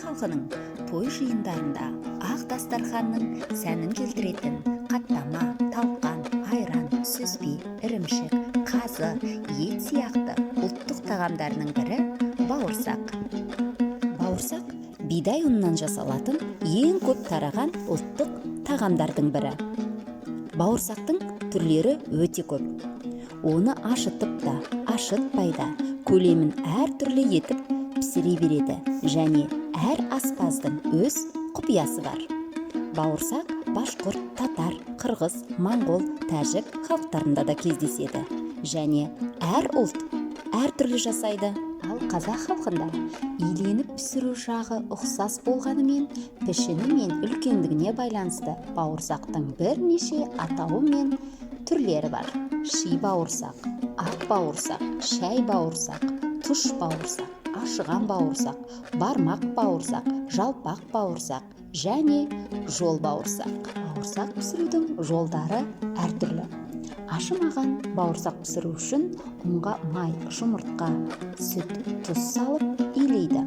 халқының той жиындарында ақ дастарханның сәнін келтіретін қаттама, талқан, айран, сүзбе, ірімшік, қазы, ет сияқты ұлттық тағамдарының бірі бауырсақ. Бауырсақ бидай ұнынан жасалатын ең көп тараған ұлттық тағамдардың бірі. Бауырсақтың түрлері өте көп. Оны ашытып та, ашытпай да көлемін әр түрлі етіп пісіре береді және әр аспаздың өз құпиясы бар. Бауырсақ башқұрт, татар, қырғыз, моңғол, тәжік халықтарында да кездеседі және әр ұлт әр түрлі жасайды. Ал қазақ халқында иленіп пісіру жағы ұқсас болғанымен, пішіні мен үлкендігіне байланысты бауырсақтың бірнеше атауы мен түрлері бар. Ши бауырсақ, ақ бауырсақ, шәй бауырсақ, тұш бауырсақ, ашыған бауырсақ, бармақ бауырсақ, жалпақ бауырсақ және жол бауырсақ. Бауырсақ пісірудің жолдары әртүрлі. Ашымаған бауырсақ пісіру үшін ұнға май, жұмыртқа, сүт, тұз салып илейді.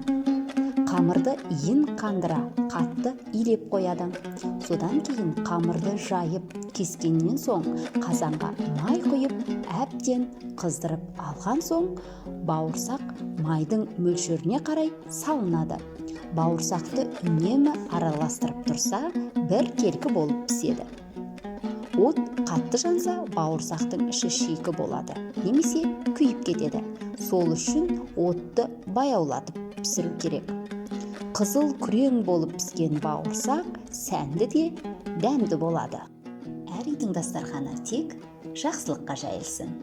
Қамырды ең қандыра, қатты илеп қояды. Содан кейін қамырды жайып, кескеннен соң қазанға май құйып, әбден қыздырып алған соң бауырсақ майдың мөлшеріне қарай салынады. Бауырсақты үнемі араластырып тұрса, бір келкі болып піседі. От қатты жанса, бауырсақтың іші шикі болады, немесе күйіп кетеді. Сол үшін отты баяулатып пісіру керек. Қызыл күрең болып піскен бауырсақ сәнді де дәмді болады. Әр үйдің дастарханы тек жақсылыққа жайылсын.